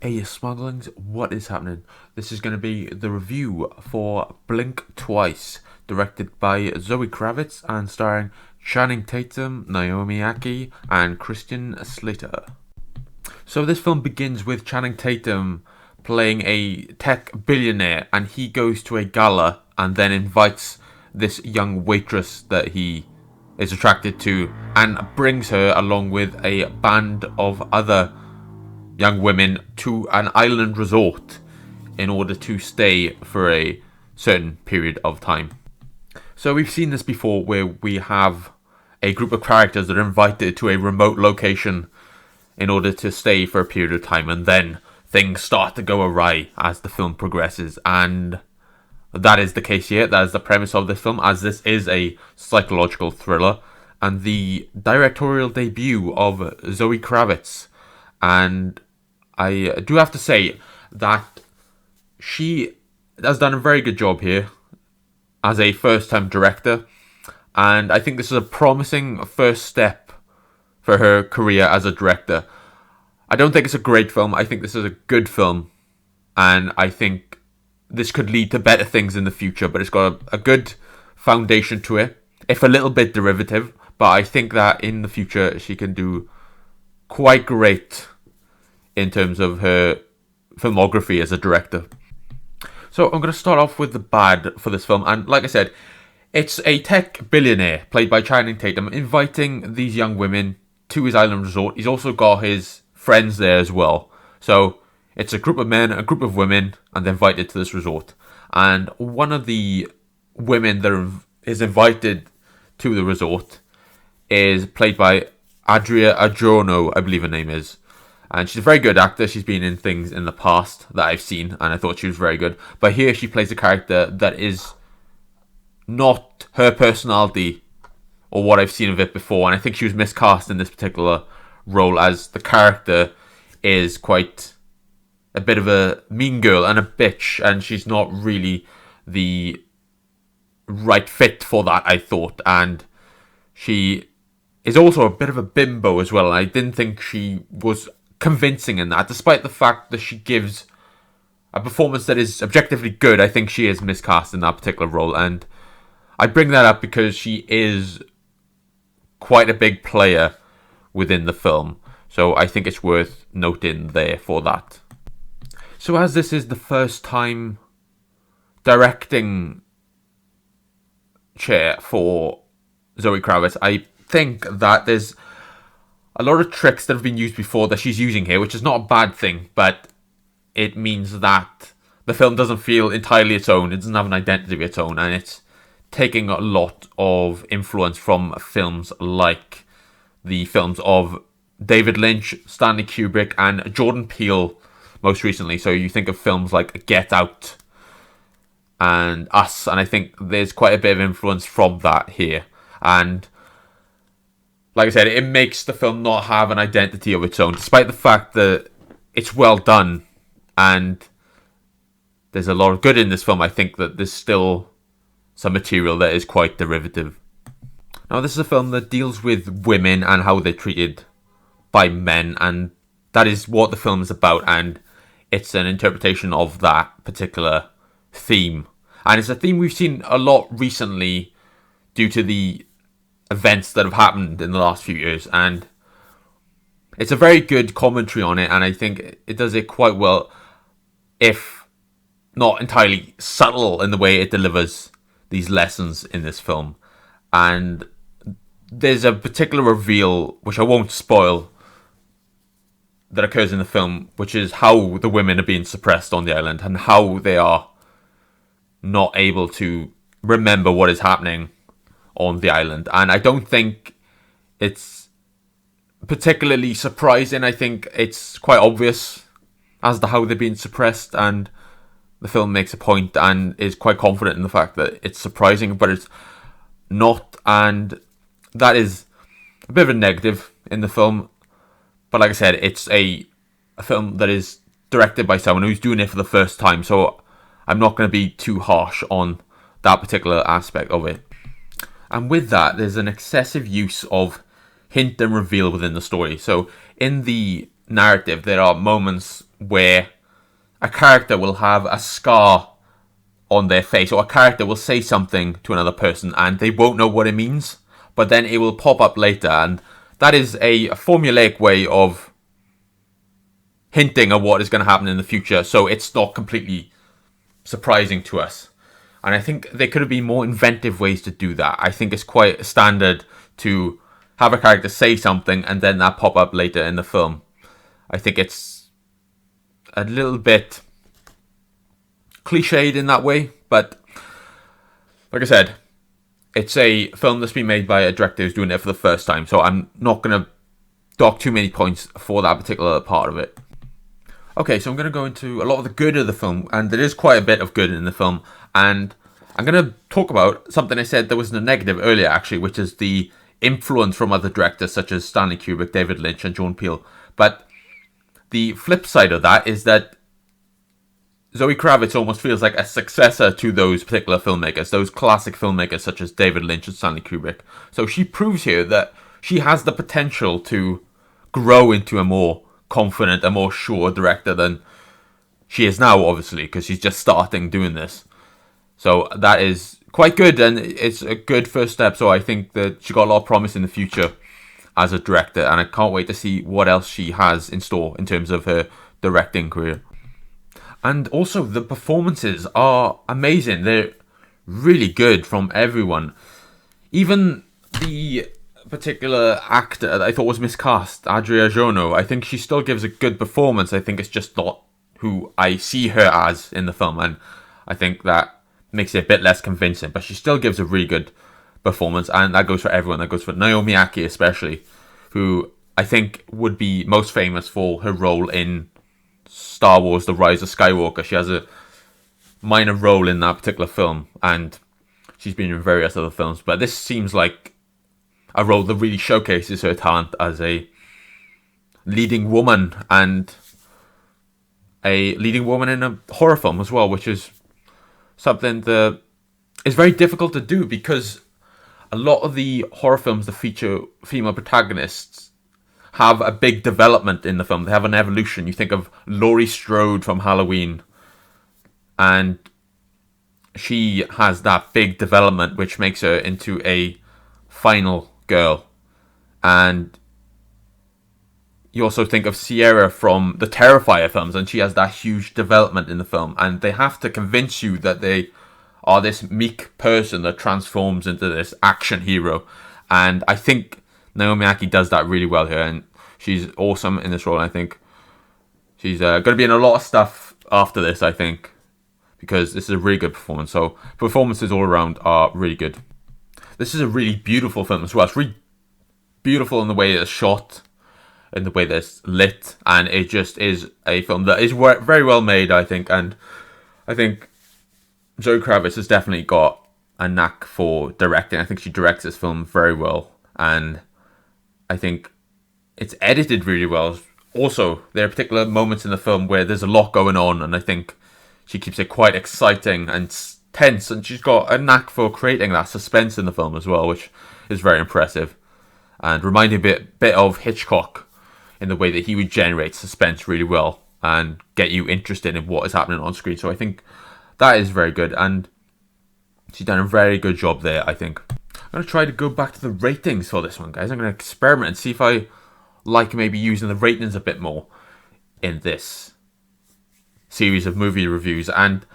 Hey smugglings, what is happening? This is going to be the review for Blink Twice, directed by Zoe Kravitz and starring Channing Tatum, Naomie Ackie, and Christian Slater. So this film begins with Channing Tatum playing a tech billionaire, and he goes to a gala and then invites this young waitress that he is attracted to and brings her along with a band of other young women to an island resort in order to stay for a certain period of time. So we've seen this before where we have a group of characters that are invited to a remote location in order to stay for a period of time, and then things start to go awry as the film progresses, and that is the case here. That is the premise of this film, as this is a psychological thriller and the directorial debut of Zoe Kravitz. And I do have to say that she has done a very good job here as a first-time director, and I think this is a promising first step for her career as a director. I don't think it's a great film. I think this is a good film, and I think this could lead to better things in the future, but it's got a good foundation to it, if a little bit derivative, but I think that in the future she can do quite great in terms of her filmography as a director. So I'm going to start off with the bad for this film, and like I said, it's a tech billionaire played by Channing Tatum inviting these young women to his island resort. He's also got his friends there as well. So it's a group of men, a group of women, and they're invited to this resort. And one of the women that is invited to the resort is played by Adria Arjona, I believe her name is. And she's a very good actor. She's been in things in the past that I've seen, and I thought she was very good. But here she plays a character that is not her personality or what I've seen of it before. And I think she was miscast in this particular role, as the character is quite a bit of a mean girl and a bitch, and she's not really the right fit for that, I thought. And she is also a bit of a bimbo as well, and I didn't think she was convincing in that, despite the fact that she gives a performance that is objectively good. I think she is miscast in that particular role, and I bring that up because she is quite a big player within the film, so I think it's worth noting there for that. So as this is the first time directing chair for Zoe Kravitz, I think that there's a lot of tricks that have been used before that she's using here, which is not a bad thing, but it means that the film doesn't feel entirely its own. It doesn't have an identity of its own, and it's taking a lot of influence from films like the films of David Lynch, Stanley Kubrick, and Jordan Peele most recently. So you think of films like Get Out and Us, and I think there's quite a bit of influence from that here. And like I said, it makes the film not have an identity of its own, despite the fact that it's well done and there's a lot of good in this film. I think that there's still some material that is quite derivative. Now, this is a film that deals with women and how they're treated by men, and that is what the film is about, and it's an interpretation of that particular theme. And it's a theme we've seen a lot recently due to the events that have happened in the last few years, and it's a very good commentary on it, and I think it does it quite well, if not entirely subtle in the way it delivers these lessons in this film. And there's a particular reveal, which I won't spoil, that occurs in the film, which is how the women are being suppressed on the island and how they are not able to remember what is happening on the island. And I don't think it's particularly surprising. I think it's quite obvious as to how they're being suppressed, and the film makes a point and is quite confident in the fact that it's surprising, but it's not, and that is a bit of a negative in the film. But like I said, it's a film that is directed by someone who's doing it for the first time, so I'm not going to be too harsh on that particular aspect of it. And with that, there's an excessive use of hint and reveal within the story. So in the narrative, there are moments where a character will have a scar on their face, or a character will say something to another person and they won't know what it means, but then it will pop up later, and that is a formulaic way of hinting at what is going to happen in the future, so it's not completely surprising to us. And I think there could have been more inventive ways to do that. I think it's quite standard to have a character say something and then that pop up later in the film. I think it's a little bit cliched in that way, but like I said, it's a film that's been made by a director who's doing it for the first time, so I'm not going to dock too many points for that particular part of it. Okay, so I'm going to go into a lot of the good of the film, and there is quite a bit of good in the film, and I'm going to talk about something I said there was a negative earlier, actually, which is the influence from other directors such as Stanley Kubrick, David Lynch, and Jordan Peele. But the flip side of that is that Zoe Kravitz almost feels like a successor to those particular filmmakers, those classic filmmakers such as David Lynch and Stanley Kubrick. So she proves here that she has the potential to grow into a more confident, a more sure director than she is now, obviously, because she's just starting doing this. So that is quite good, and it's a good first step. So I think that she got a lot of promise in the future as a director, and I can't wait to see what else she has in store in terms of her directing career. And also, the performances are amazing. They're really good from everyone. Even the particular actor that I thought was miscast, Adria Jono, I think she still gives a good performance. I think it's just not who I see her as in the film, and I think that makes it a bit less convincing. But she still gives a really good performance, and that goes for everyone. That goes for Naomie Ackie especially, who I think would be most famous for her role in Star Wars The Rise of Skywalker. She has a minor role in that particular film, and she's been in various other films, but this seems like a role that really showcases her talent as a leading woman, and a leading woman in a horror film as well, which is something that is very difficult to do, because a lot of the horror films that feature female protagonists have a big development in the film. They have an evolution. You think of Laurie Strode from Halloween, and she has that big development which makes her into a final girl. And you also think of Sierra from the Terrifier films, and she has that huge development in the film, and they have to convince you that they are this meek person that transforms into this action hero. And I think Naomie Ackie does that really well here, and she's awesome in this role. I think she's going to be in a lot of stuff after this, I think, because this is a really good performance. So performances all around are really good. This is a really beautiful film as well. It's really beautiful in the way it's shot, in the way that it's lit, and it just is a film that is very well made, I think. And I think Zoe Kravitz has definitely got a knack for directing. I think she directs this film very well, and I think it's edited really well. Also, there are particular moments in the film where there's a lot going on, and I think she keeps it quite exciting and tense, and she's got a knack for creating that suspense in the film as well, which is very impressive, and reminding a bit of Hitchcock in the way that he would generate suspense really well and get you interested in what is happening on screen. So I think that is very good, and she's done a very good job there, I think. I'm going to try to go back to the ratings for this one, guys. I'm going to experiment and see if I like maybe using the ratings a bit more in this series of movie reviews. And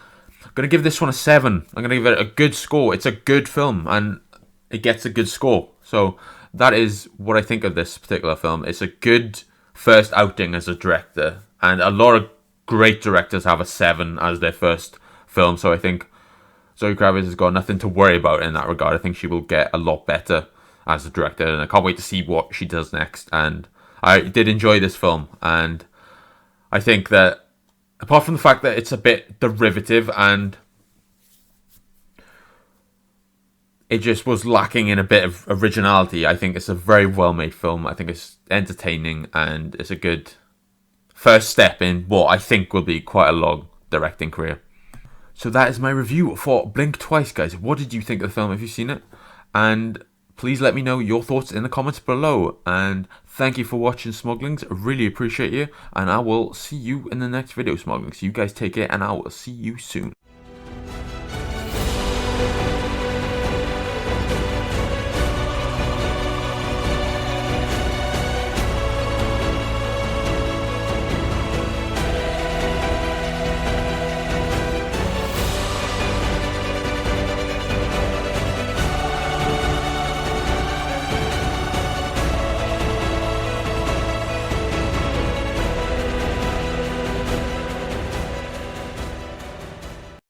I'm going to give this one a 7. I'm going to give it a good score. It's a good film, and it gets a good score. So that is what I think of this particular film. It's a good first outing as a director, and a lot of great directors have a 7 as their first film. So I think Zoe Kravitz has got nothing to worry about in that regard. I think she will get a lot better as a director, and I can't wait to see what she does next. And I did enjoy this film, and I think that apart from the fact that it's a bit derivative and it just was lacking in a bit of originality, I think it's a very well made film. I think it's entertaining, and it's a good first step in what I think will be quite a long directing career. So that is my review for Blink Twice, guys. What did you think of the film? Have you seen it? And Please let me know your thoughts in the comments below. And thank you for watching, smauglings. I really appreciate you. And I will see you in the next video, smauglings. You guys take care, and I will see you soon.